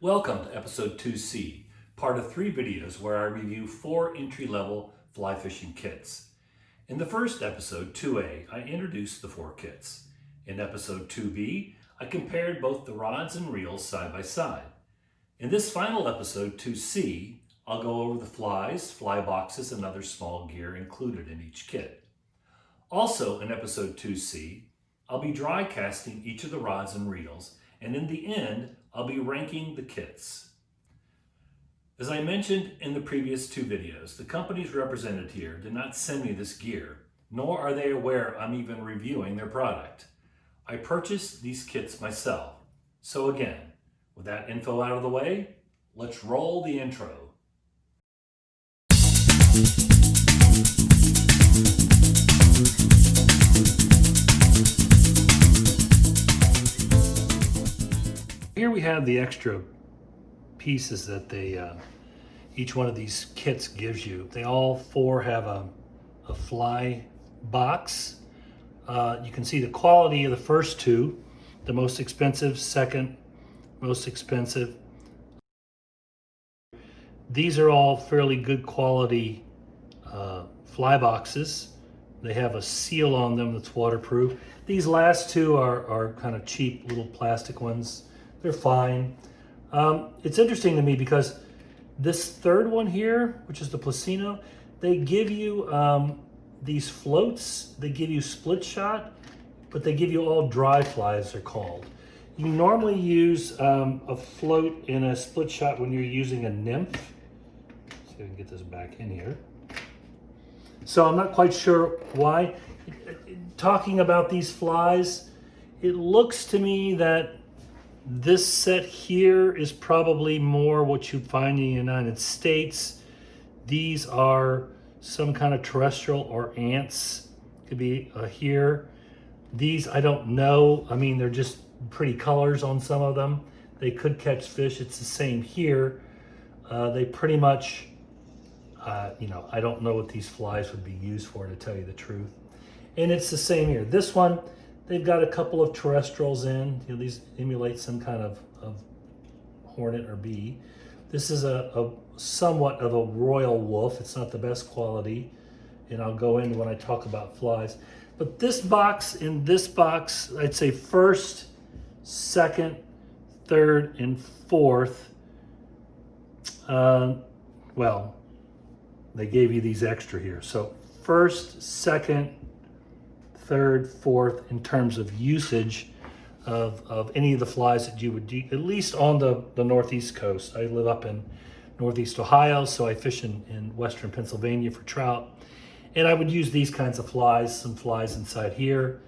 Welcome to episode 2C, part of 3 videos where I review 4 entry-level fly fishing kits. In the first episode, 2A, I introduced the 4 kits. In episode 2B, I compared both the rods and reels side by side. In this final episode, 2C, I'll go over the flies, fly boxes, and other small gear included in each kit. Also in episode 2C, I'll be dry casting each of the rods and reels, and in the end, I'll be ranking the kits. As I mentioned in the previous 2 videos, the companies represented here did not send me this gear, nor are they aware I'm even reviewing their product. I purchased these kits myself. So again, with that info out of the way, let's roll the intro. Here we have the extra pieces that each one of these kits gives you. They all 4 have a fly box. You can see the quality of the first 2, the most expensive, second most expensive. These are all fairly good quality fly boxes. They have a seal on them that's waterproof. These last 2 are kind of cheap little plastic ones. They're fine. It's interesting to me because this third one here, which is the Plusinno, they give you these floats. They give you split shot, but they give you all dry flies, they're called. You normally use a float in a split shot when you're using a nymph. Let's see if I can get this back in here. So I'm not quite sure why. Talking about these flies, it looks to me that this set here is probably more what you'd find in the United States. These are some kind of terrestrial or ants. Could be here. These, I don't know. I mean, they're just pretty colors on some of them. They could catch fish. It's the same here. They pretty much, I don't know what these flies would be used for, to tell you the truth. And it's the same here. This one, they've got a couple of terrestrials in. These emulate some kind of hornet or bee. This is a somewhat of a royal wolf. It's not the best quality, and I'll go into when I talk about flies. But this box and this box, I'd say first, second, third, and fourth. Well, they gave you these extra here. So first, second, third, fourth in terms of usage of any of the flies that you would do, at least on the Northeast coast. I live up in Northeast Ohio, so I fish in Western Pennsylvania for trout. And I would use these kinds of flies, some flies inside here.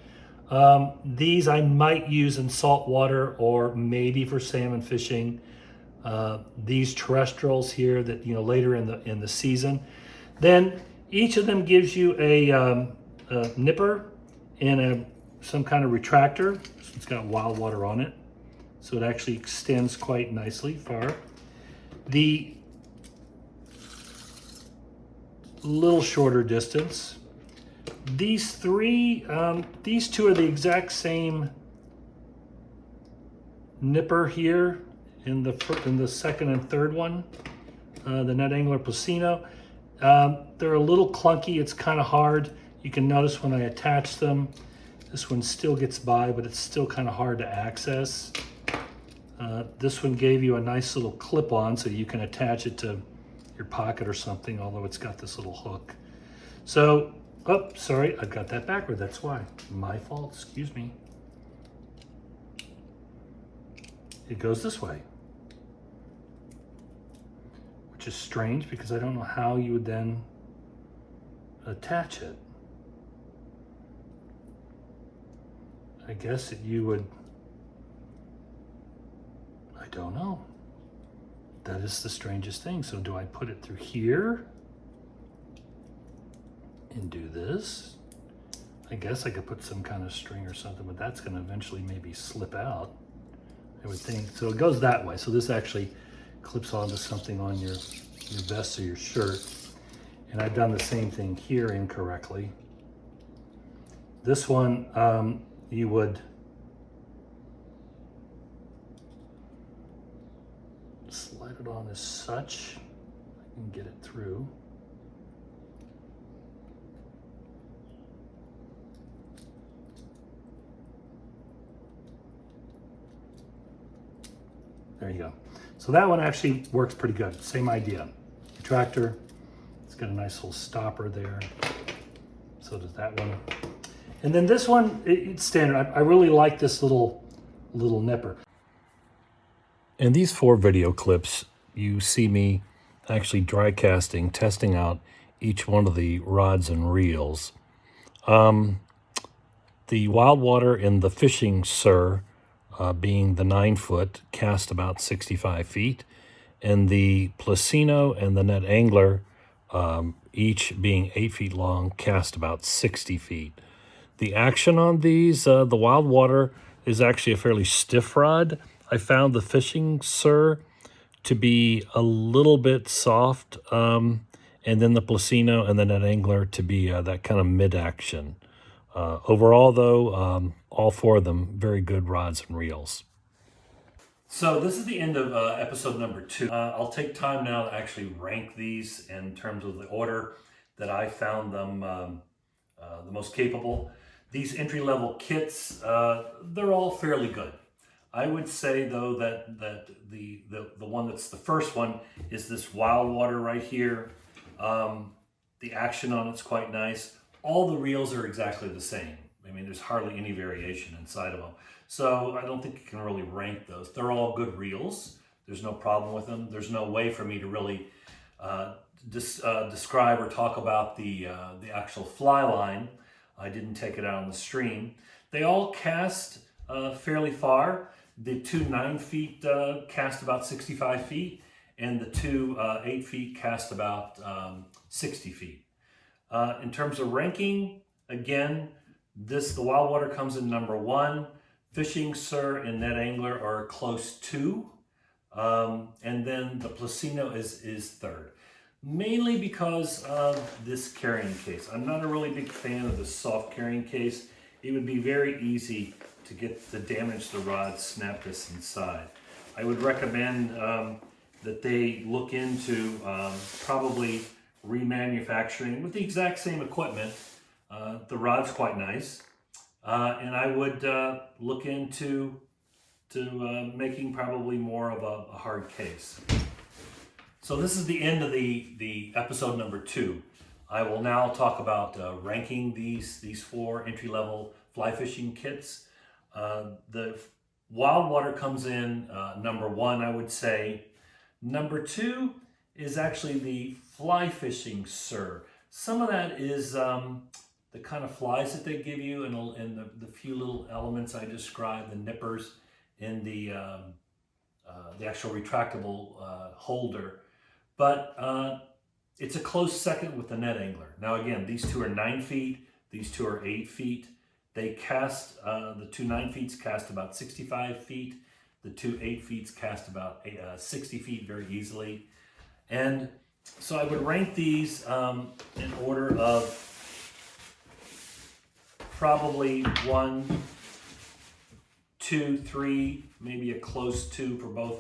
These I might use in saltwater or maybe for salmon fishing. These terrestrials here that, later in the season. Then each of them gives you a nipper and some kind of retractor. It's got wild water on it, so it actually extends quite nicely far. The little shorter distance. These 3, these 2 are the exact same nipper here in the second and third one, the NetAngler Plusinno. They're a little clunky. It's kind of hard. You can notice when I attach them, this one still gets by, but it's still kind of hard to access. This one gave you a nice little clip-on so you can attach it to your pocket or something, although it's got this little hook. So, oh, sorry, I've got that backward. That's why. My fault, excuse me. It goes this way, which is strange because I don't know how you would then attach it. I guess that you would, I don't know. That is the strangest thing. So do I put it through here and do this? I guess I could put some kind of string or something, but that's going to eventually maybe slip out, I would think. So it goes that way. So this actually clips onto something on your vest or your shirt. And I've done the same thing here incorrectly. This one, you would slide it on as such. I can get it through. There you go. So that one actually works pretty good. Same idea. Retractor. It's got a nice little stopper there. So does that one. And then this one, it's standard. I really like this little nipper. In these 4 video clips, you see me actually dry casting, testing out each one of the rods and reels. The Wild Water in the FishingSir, being the 9-foot, cast about 65 feet, and the Plusinno and the NetAngler, each being 8 feet long, cast about 60 feet. The action on these, the Wild Water is actually a fairly stiff rod. I found the FishingSir to be a little bit soft, and then the Plusinno and the NetAngler to be that kind of mid-action. Overall, though, all 4 of them, very good rods and reels. So this is the end of episode number 2. I'll take time now to actually rank these in terms of the order that I found them the most capable. These entry-level kits, they're all fairly good. I would say, though, that the one that's the first one is this Wild Water right here. The action on it's quite nice. All the reels are exactly the same. I mean, there's hardly any variation inside of them. So I don't think you can really rank those. They're all good reels. There's no problem with them. There's no way for me to really describe or talk about the actual fly line. I didn't take it out on the stream. They all cast fairly far. The 2 9 feet cast about 65 feet, and the 2 8 feet cast about 60 feet. In terms of ranking, again, the Wild Water comes in number 1. FishingSir and NetAngler are close 2. And then the Plusinno is 3rd. Mainly because of this carrying case. I'm not a really big fan of the soft carrying case. It would be very easy to get the damage the rod snap this inside. I would recommend that they look into probably remanufacturing with the exact same equipment. The rod's quite nice, and I would look into making probably more of a hard case. So this is the end of the episode number 2. I will now talk about ranking these 4 entry-level fly fishing kits. The Wild Water comes in number 1, I would say. Number 2 is actually the Fly FishingSir. Some of that is the kind of flies that they give you and the few little elements I described, the nippers in the actual retractable holder. But it's a close second with the NetAngler. Now again, these 2 are 9 feet, these 2 are 8 feet. They cast, the 2 9 feet cast about 65 feet, the 2 8 feet cast about 60 feet very easily. And so I would rank these in order of probably 1, 2, 3, maybe a close 2 for both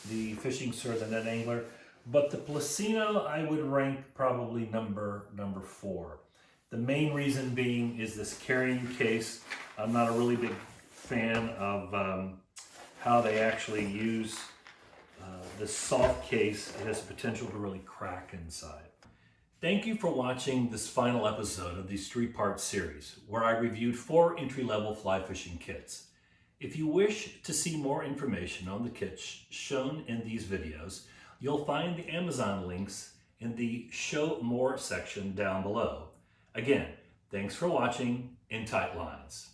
the FishingSir and the NetAngler. But the Plusinno I would rank probably number 4. The main reason being is this carrying case. I'm not a really big fan of how they actually use this soft case. It has the potential to really crack inside. Thank you for watching this final episode of this 3-part series where I reviewed 4 entry-level fly fishing kits. If you wish to see more information on the kits shown in these videos, you'll find the Amazon links in the Show More section down below. Again, thanks for watching in tight lines.